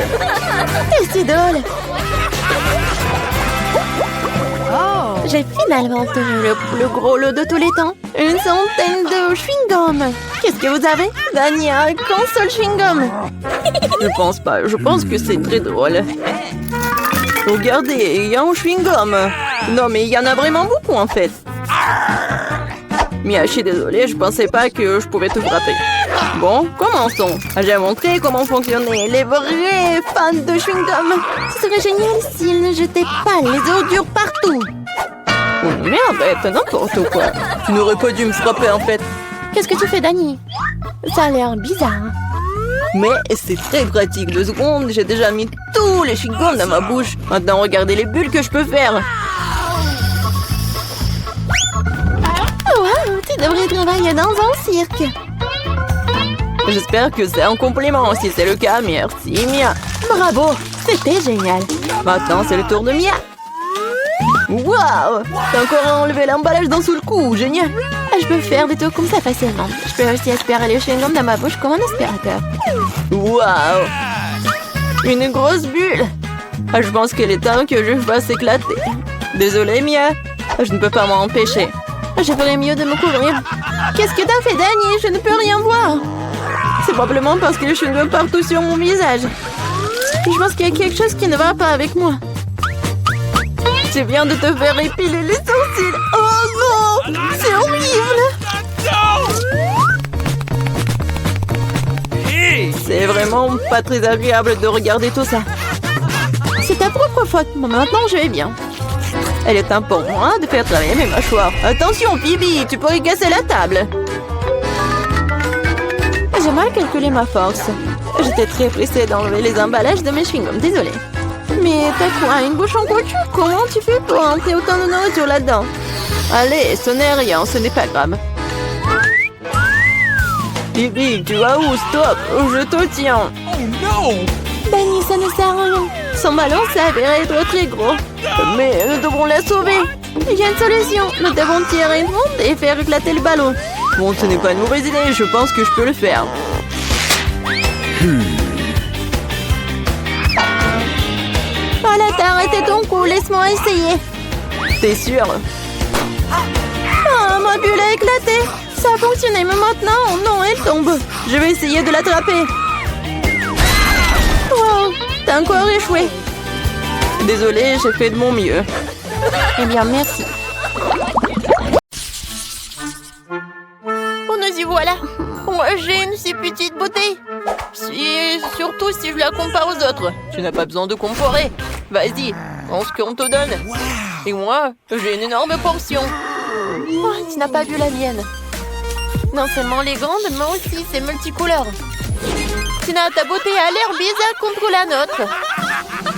Et c'est drôle. J'ai finalement obtenu le plus gros lot de tous les temps. Une centaine de chewing-gum. Qu'est-ce que vous avez? Dani a un seul chewing-gum. Je pense pas. Je pense que c'est très drôle. Regardez, il y a un chewing-gum. Non, mais il y en a vraiment beaucoup, en fait. Mia, je suis désolée, je pensais pas que je pouvais te frapper. Bon, commençons. J'ai montré comment fonctionnaient les vrais fans de chewing-gum. Ce serait génial s'ils ne jetaient pas les ordures partout. Oh, mais arrête, n'importe quoi. Tu n'aurais pas dû me frapper, en fait. Qu'est-ce que tu fais, Dani? Ça a l'air bizarre. Mais c'est très pratique. 2 secondes, j'ai déjà mis tous les chewing-gums dans ma bouche. Maintenant, regardez les bulles que je peux faire. Wow, tu devrais travailler dans un cirque. J'espère que c'est un compliment. Si c'est le cas, merci, Mia. Bravo, c'était génial. Maintenant, c'est le tour de Mia. Waouh! T'as encore enlevé l'emballage d'un seul coup. Génial. Je peux faire des trucs comme ça facilement. Je peux aussi aspirer les chewing-gums dans ma bouche comme un aspirateur. Waouh! Une grosse bulle. Je pense qu'il est temps que je fasse éclater. Désolée, Mia. Je ne peux pas m'en empêcher. Je ferais mieux de me couvrir. Qu'est-ce que t'as fait, Dani? Je ne peux rien voir. C'est probablement parce que je suis partout sur mon visage. Je pense qu'il y a quelque chose qui ne va pas avec moi. Tu viens de te faire épiler les sourcils. Oh non! C'est horrible! C'est vraiment pas très agréable de regarder tout ça. C'est ta propre faute. Maintenant, je vais bien. Elle est temps pour moi de faire travailler mes mâchoires. Attention, Phoebe, tu pourrais casser la table. J'ai mal calculé ma force. J'étais très pressée d'enlever les emballages de mes chewing-gums. Désolée. Mais t'as quoi, une bouche en couture? Comment tu fais pour entrer autant de nourriture là-dedans? Allez, ce n'est rien, ce n'est pas grave. Phoebe, tu vas où? Stop, je te tiens. Oh non! Dani, ça ne sert à rien. Son ballon s'avérait être très gros. Mais nous devrons la sauver. Il y a une solution. Nous devons tirer une ronde et faire éclater le ballon. Bon, ce n'est pas une mauvaise idée. Je pense que je peux le faire. Voilà, t'as arrêté ton coup. Laisse-moi essayer. T'es sûr? Ah, ma bulle a éclaté. Ça a fonctionné, mais maintenant, non, elle tombe. Je vais essayer de l'attraper. Wow, t'as encore échoué. Désolée, j'ai fait de mon mieux. Eh bien, merci. Oh, nous y voilà. Moi, j'ai une si petite bouteille. Surtout si je la compare aux autres. Tu n'as pas besoin de comparer. Vas-y, prends ce qu'on te donne. Et moi, j'ai une énorme portion. Oh, tu n'as pas vu la mienne. Non seulement les grandes, mais aussi c'est multicouleur. Tina, ta beauté a l'air bizarre contre la nôtre.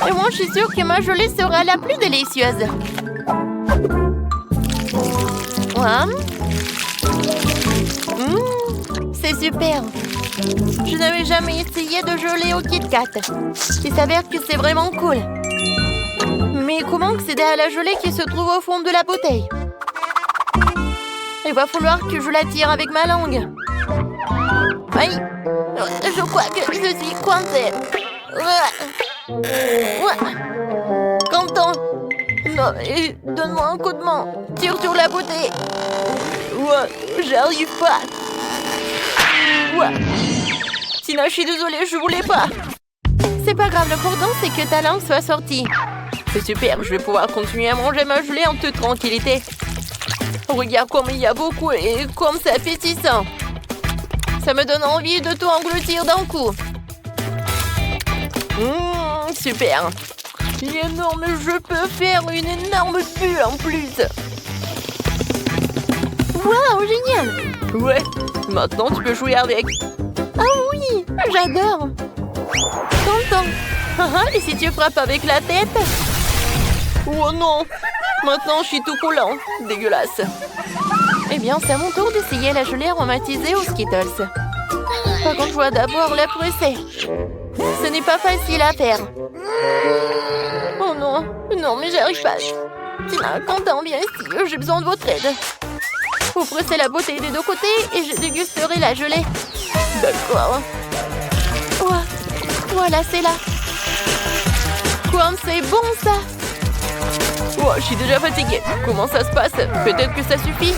Et moi, je suis sûre que ma gelée sera la plus délicieuse. C'est super. Je n'avais jamais essayé de gelée au Kit Kat. Il s'avère que c'est vraiment cool. Mais comment accéder à la gelée qui se trouve au fond de la bouteille? Il va falloir que je la tire avec ma langue. Aïe! Je crois que je suis coincée. Quentin! Non, donne-moi un coup de main. Tire sur la bouteille. J'arrive pas. Tina, je suis désolée, je voulais pas. C'est pas grave, l'important c'est que ta langue soit sortie. C'est super, je vais pouvoir continuer à manger ma gelée en toute tranquillité. Regarde comme il y a beaucoup et comme c'est appétissant. Ça me donne envie de tout engloutir d'un coup. Super. Il est énorme, je peux faire une énorme bulle en plus. Waouh, génial. Ouais, maintenant tu peux jouer avec. Ah oui, j'adore. Tonton. Et si tu frappes avec la tête? Oh non. Maintenant je suis tout coulant. Dégueulasse. Eh bien, c'est à mon tour d'essayer la gelée aromatisée aux Skittles. Par contre, je dois d'abord la presser. Ce n'est pas facile à faire. Oh non, non, mais j'arrive pas. Tina, Quentin, viens ici, j'ai besoin de votre aide. Vous pressez la bouteille des deux côtés et je dégusterai la gelée. D'accord. Voilà, c'est là. Comme c'est bon ça. Oh, je suis déjà fatiguée. Comment ça se passe? Peut-être que ça suffit.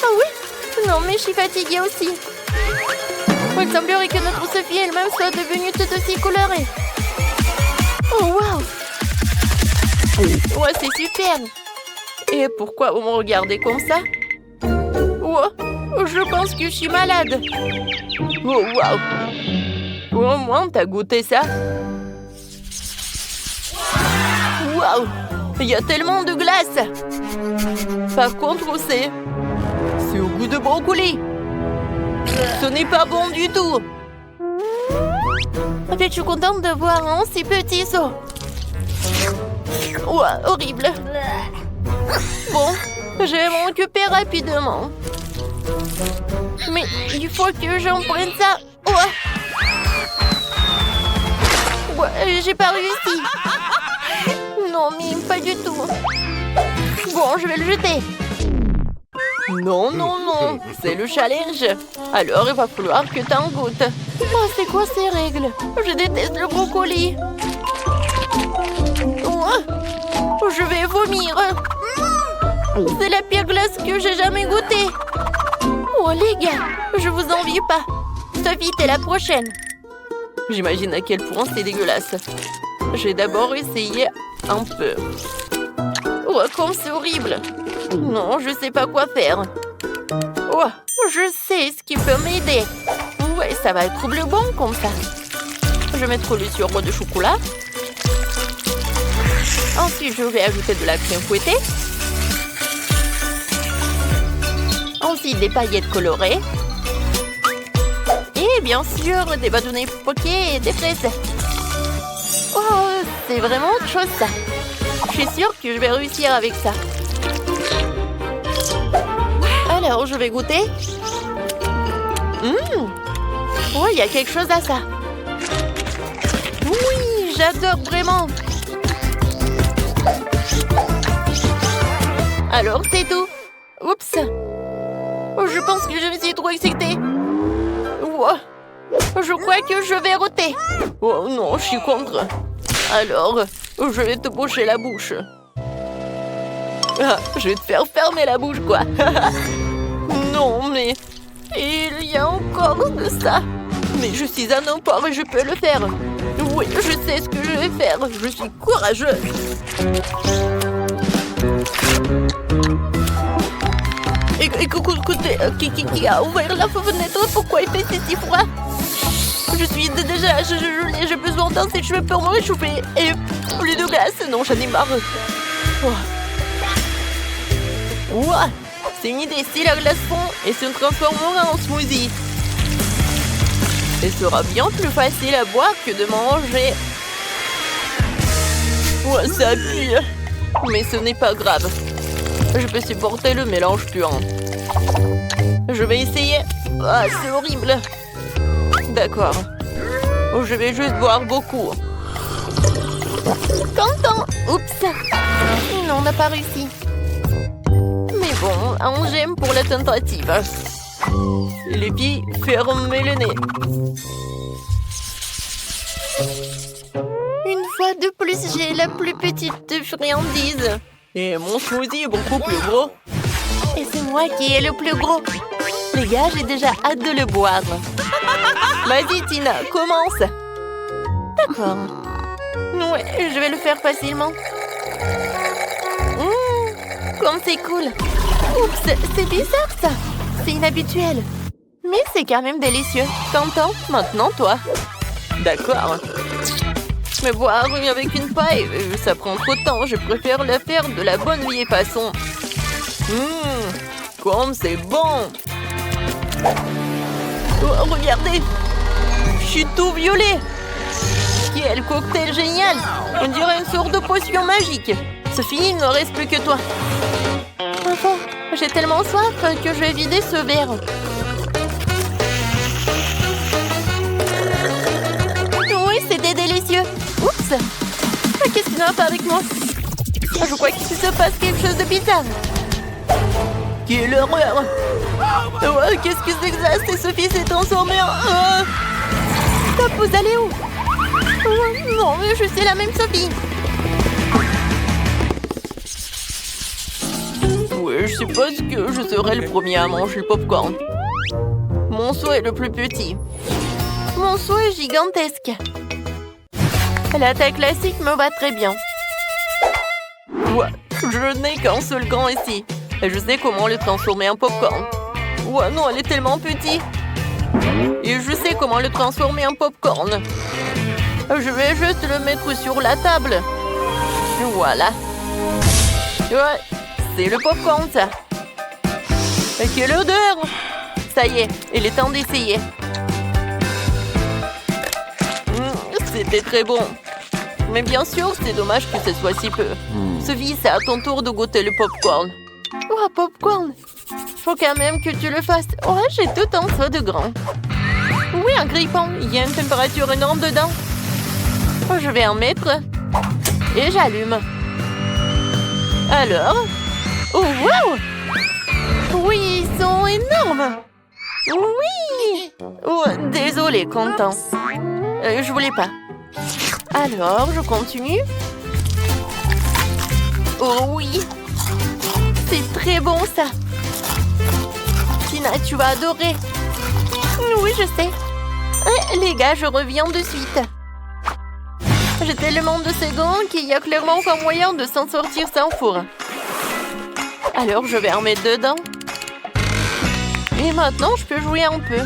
Ah oui? Non, mais je suis fatiguée aussi. Il semblerait que notre Sophie elle-même soit devenue toute aussi colorée. Oh, waouh! Ouais, c'est super. Et pourquoi vous me regardez comme ça? Oh, je pense que je suis malade. Oh, waouh! Au moins, t'as goûté ça? Waouh! Il y a tellement de glace! Par contre, c'est au goût de brocoli. Ce n'est pas bon du tout. En fait, je suis contente de voir un si petit saut. Ouah, horrible. Bon, je vais m'en occuper rapidement. Mais il faut que j'en prenne ça. Ouah. Ouais, j'ai pas réussi. Non, mais pas du tout. Bon, je vais le jeter. Non, non, non, c'est le challenge. Alors, il va falloir que t'en goûtes. Oh, c'est quoi ces règles? Je déteste le brocoli. Oh, je vais vomir. C'est la pire glace que j'ai jamais goûtée. Oh, les gars, je vous envie pas. Sophie, t'es la prochaine. J'imagine à quel point c'est dégueulasse. J'ai d'abord essayé un peu. Oh, comme c'est horrible. Non, je sais pas quoi faire. Oh, je sais ce qui peut m'aider. Ouais, ça va être bleu bon comme ça. Je vais mettre le sirop de chocolat. Ensuite, je vais ajouter de la crème fouettée. Ensuite, des paillettes colorées. Et bien sûr, des bâtonnets poqués et des fraises. Oh, c'est vraiment autre chose ça. Je suis sûre que je vais réussir avec ça. Alors, je vais goûter. Oh, il y a quelque chose à ça. Oui, j'adore vraiment. Alors, c'est tout. Oups. Oh, je pense que je suis trop excitée. Oh, je crois que je vais roter. Oh non, je suis contre. Alors, je vais te boucher la bouche. Ah, je vais te faire fermer la bouche, quoi. Non, mais il y a encore de ça. Mais je suis un emport et je peux le faire. Oui, je sais ce que je vais faire. Je suis courageux. Écoutez, qui a ouvert la fenêtre? Pourquoi il fait si froid? Je suis déjà gelée, j'ai besoin d'un sèche-cheveux pour me réchauffer. Et plus de glace, non, j'en ai marre. Ouah, c'est une idée, si la glace fond et se transformera en smoothie. Ce sera bien plus facile à boire que de manger. Ouah, ça pue. Mais ce n'est pas grave. Je peux supporter le mélange puant. Je vais essayer. Ah, c'est horrible. D'accord. Je vais juste boire beaucoup. Content. Oups. Non, on n'a pas réussi. Mais bon, un j'aime pour la tentative. Les filles, fermez le nez. Une fois de plus, j'ai la plus petite friandise. Et mon smoothie est beaucoup plus gros. Et c'est moi qui ai le plus gros. Les gars, j'ai déjà hâte de le boire. Vas-y, Tina, commence. D'accord. Ouais, je vais le faire facilement. Comme c'est cool. Oups, c'est bizarre ça. C'est inhabituel. Mais c'est quand même délicieux. T'entends? Maintenant, toi. D'accord. Mais boire avec une paille, ça prend trop de temps. Je préfère le faire de la bonne vieille façon. Comme c'est bon. Oh, regardez. Je suis tout violet. Quel cocktail génial. On dirait une sorte de potion magique. Sophie, il ne reste plus que toi. Enfin, j'ai tellement soif que je vais vider ce verre. Oui, c'était délicieux. Oups. Qu'est-ce qui ne va pas avec moi? Je crois qu'il se passe quelque chose de bizarre. Quelle horreur. Oh, qu'est-ce que c'est que ça? C'est Sophie s'est transformée en... Stop, vous allez où? Non, mais je suis la même Sophie. Je suppose que je serai le premier à manger le popcorn. Mon seau est le plus petit. Mon seau est gigantesque. La taille classique me va très bien. Ouais, je n'ai qu'un seul grand ici. Et je sais comment le transformer en popcorn. Ouais, non, elle est tellement petite. Et je sais comment le transformer en popcorn. Je vais juste le mettre sur la table. Voilà. Ouais, c'est le popcorn, ça. Et quelle odeur! Ça y est, il est temps d'essayer. C'était très bon. Mais bien sûr, c'est dommage que ce soit si peu. Sophie, c'est à ton tour de goûter le popcorn. Oh, popcorn! Faut quand même que tu le fasses. Oh, j'ai tout un seau de grand. Oui, un grille-pain. Il y a une température énorme dedans. Oh, je vais en mettre. Et j'allume. Alors? Oh, wow! Oui, ils sont énormes! Oui! Oh, désolé, content. Je voulais pas. Alors, je continue. Oh oui! C'est très bon, ça! Tina, tu vas adorer! Oui, je sais. Les gars, je reviens de suite. J'ai tellement de secondes qu'il y a clairement aucun moyen de s'en sortir sans four. Alors, je vais en mettre dedans. Et maintenant, je peux jouer un peu.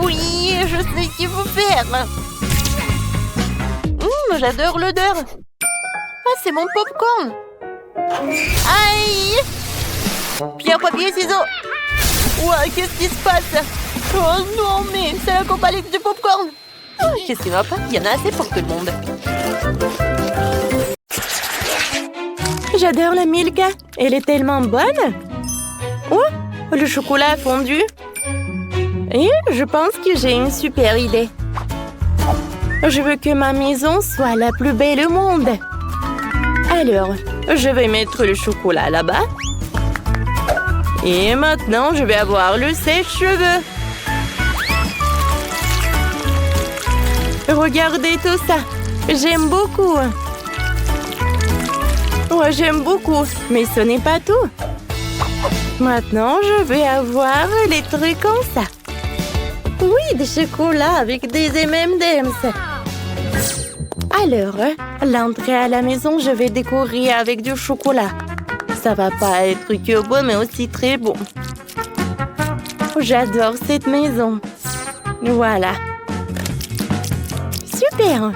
Oui, je sais ce qu'il faut faire. J'adore l'odeur. Ah, c'est mon popcorn. Aïe! Pierre, papier, ciseaux. Ouais, qu'est-ce qui se passe? Oh non, mais c'est la compagnie du popcorn. Oh, qu'est-ce qui va pas? Il y en a assez pour tout le monde. J'adore la Milka. Elle est tellement bonne. Oh, le chocolat a fondu. Et je pense que j'ai une super idée. Je veux que ma maison soit la plus belle au monde. Alors, je vais mettre le chocolat là-bas. Et maintenant, je vais avoir le sèche-cheveux. Regardez tout ça. J'aime beaucoup. Ouais, j'aime beaucoup. Mais ce n'est pas tout. Maintenant, je vais avoir les trucs comme ça. Oui, des chocolats avec des M&M's. Alors, l'entrée à la maison, je vais décorer avec du chocolat. Ça va pas être que bon, mais aussi très bon. J'adore cette maison. Voilà. Super.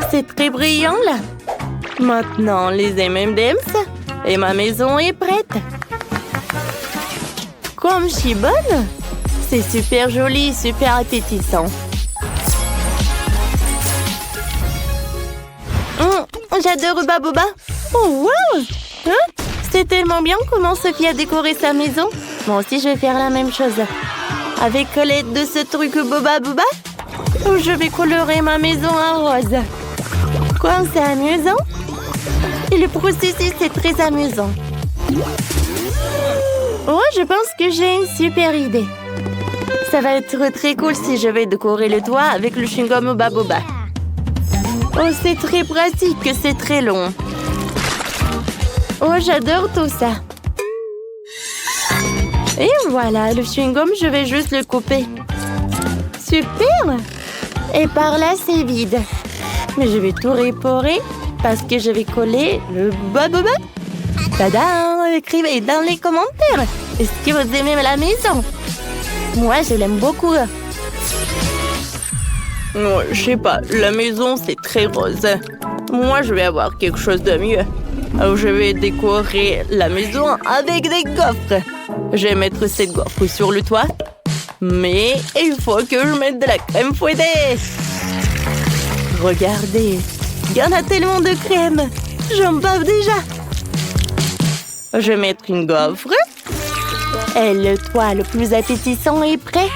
C'est très brillant, là. Maintenant, les M&M's. Et ma maison est prête. Comme je suis bonne. C'est super joli, super appétissant. J'adore Baboba. Oh, wow! Hein? C'est tellement bien comment Sophie a décoré sa maison. Moi aussi, je vais faire la même chose. Avec l'aide de ce truc Boba Boba, je vais colorer ma maison en rose. Quoi, c'est amusant? Et le processus est très amusant. Oh, je pense que j'ai une super idée. Ça va être très cool si je vais décorer le toit avec le chewing-gum Baboba. Oh, c'est très pratique, c'est très long. Oh, j'adore tout ça. Et voilà, le chewing-gum, je vais juste le couper. Super! Et par là, c'est vide. Mais je vais tout réparer parce que je vais coller le Baboba. Tadam! Écrivez dans les commentaires. Est-ce que vous aimez la maison? Moi, je l'aime beaucoup. Oh, je sais pas, la maison, c'est très rose. Moi, je vais avoir quelque chose de mieux. Alors, je vais décorer la maison avec des gaufres. Je vais mettre cette gaufre sur le toit. Mais il faut que je mette de la crème fouettée. Regardez, il y en a tellement de crème. J'en bave déjà. Je vais mettre une gaufre. Et le toit le plus appétissant est prêt.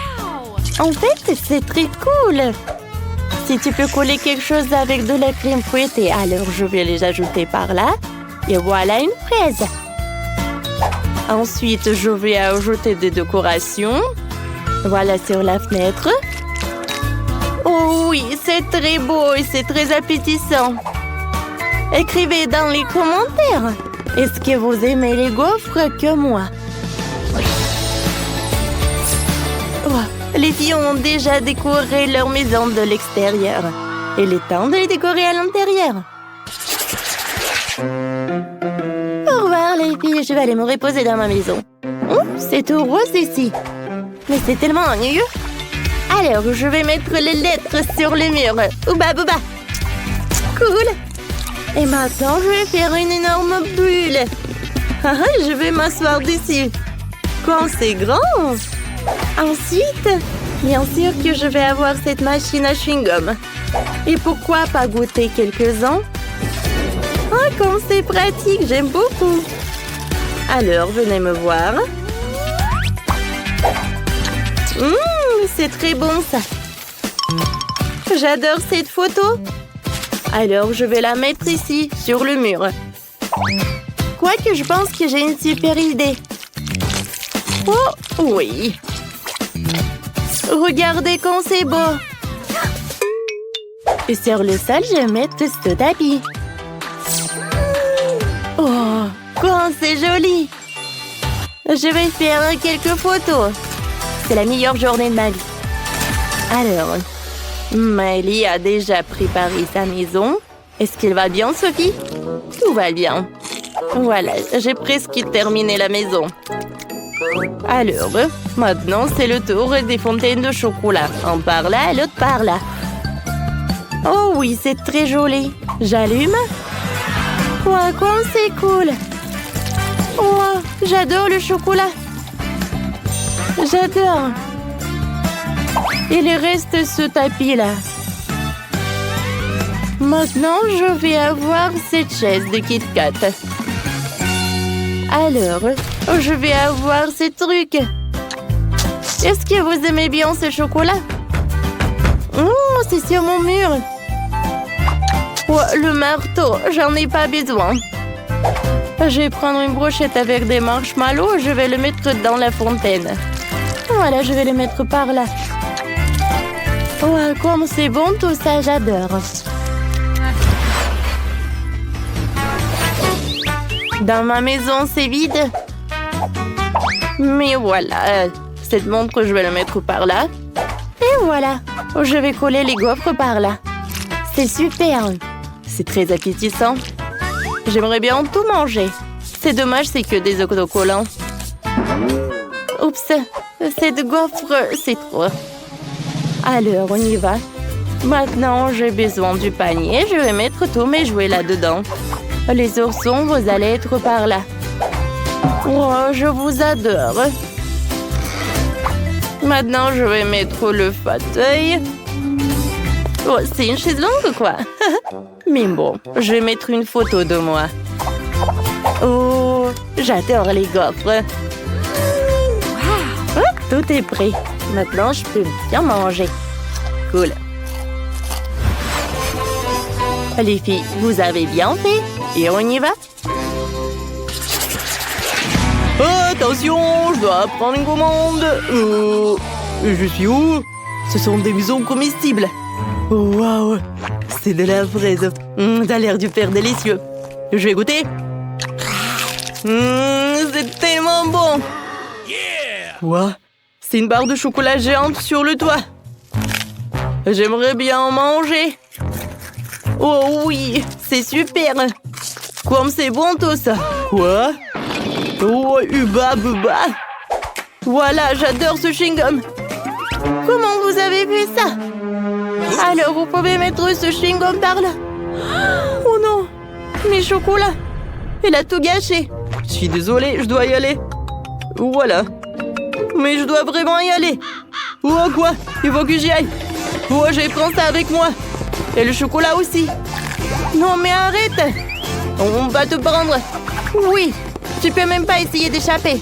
En fait, c'est très cool. Si tu peux coller quelque chose avec de la crème fouettée, alors je vais les ajouter par là. Et voilà une fraise. Ensuite, je vais ajouter des décorations. Voilà sur la fenêtre. Oh oui, c'est très beau et c'est très appétissant. Écrivez dans les commentaires. Est-ce que vous aimez les gaufres que moi? Oh, les filles ont déjà décoré leur maison de l'extérieur. Il est temps de les décorer à l'intérieur. Au revoir les filles, je vais aller me reposer dans ma maison. Oh, c'est tout rose ici. Mais c'est tellement ennuyeux. Alors, je vais mettre les lettres sur le mur. Ouba bouba. Cool. Et maintenant, je vais faire une énorme bulle. Je vais m'asseoir dessus. Quand c'est grand. Ensuite, bien sûr que je vais avoir cette machine à chewing-gum. Et pourquoi pas goûter quelques-uns? Ah, comme c'est pratique, j'aime beaucoup. Alors, venez me voir. C'est très bon, ça. J'adore cette photo. Alors, je vais la mettre ici, sur le mur. Quoique, je pense que j'ai une super idée. Oh, oui. Regardez comme c'est beau. Et sur le sol, je vais mettre ce tapis. Oh, comme c'est joli. Je vais faire quelques photos. C'est la meilleure journée de ma vie. Alors, Miley a déjà préparé sa maison. Est-ce qu'il va bien, Sophie? Tout va bien. Voilà, j'ai presque terminé la maison. Alors, maintenant, c'est le tour des fontaines de chocolat. Un par là, l'autre par là. Oh oui, c'est très joli. J'allume. Quoi, c'est cool. Oh, j'adore le chocolat. J'adore. Il reste ce tapis-là. Maintenant, je vais avoir cette chaise de Kit Kat. Alors, je vais avoir ces trucs. Est-ce que vous aimez bien ce chocolat? Oh, c'est sur mon mur. Oh, le marteau, j'en ai pas besoin. Je vais prendre une brochette avec des marshmallows. Je vais le mettre dans la fontaine. Voilà, je vais le mettre par là. Oh, comme c'est bon tout ça, j'adore. Dans ma maison, c'est vide. Mais voilà, cette montre, je vais la mettre par là. Et voilà, je vais coller les gaufres par là. C'est super. C'est très appétissant. J'aimerais bien tout manger. C'est dommage, c'est que des autocollants. Oups, cette gaufre, c'est trop. Alors, on y va. Maintenant, j'ai besoin du panier. Je vais mettre tous mes jouets là-dedans. Les oursons, vous allez être par là. Oh, je vous adore. Maintenant, je vais mettre le fauteuil. Oh, c'est une chaise longue, quoi. Mais bon, je vais mettre une photo de moi. Oh, j'adore les gaufres. Oh, tout est prêt. Maintenant, je peux bien manger. Cool. Les filles, vous avez bien fait. Et on y va. Attention, je dois prendre une commande. Je suis où? Ce sont des maisons comestibles. Waouh, c'est de la fraise. Ça a l'air super délicieux. Je vais goûter. C'est tellement bon. Quoi? C'est une barre de chocolat géante sur le toit. J'aimerais bien en manger. Oh oui, c'est super. Comme c'est bon tout ça. Quoi? Oh, uba buba. Voilà, j'adore ce chewing-gum. Comment vous avez fait ça? Alors, vous pouvez mettre ce chewing-gum par là. Oh non, mes chocolats. Elle a tout gâché. Je suis désolée, je dois y aller. Voilà. Mais je dois vraiment y aller. Oh quoi? Il faut que j'y aille. Oh, je vais prendre ça avec moi. Et le chocolat aussi. Non mais arrête. On va te prendre. Oui, tu peux même pas essayer d'échapper.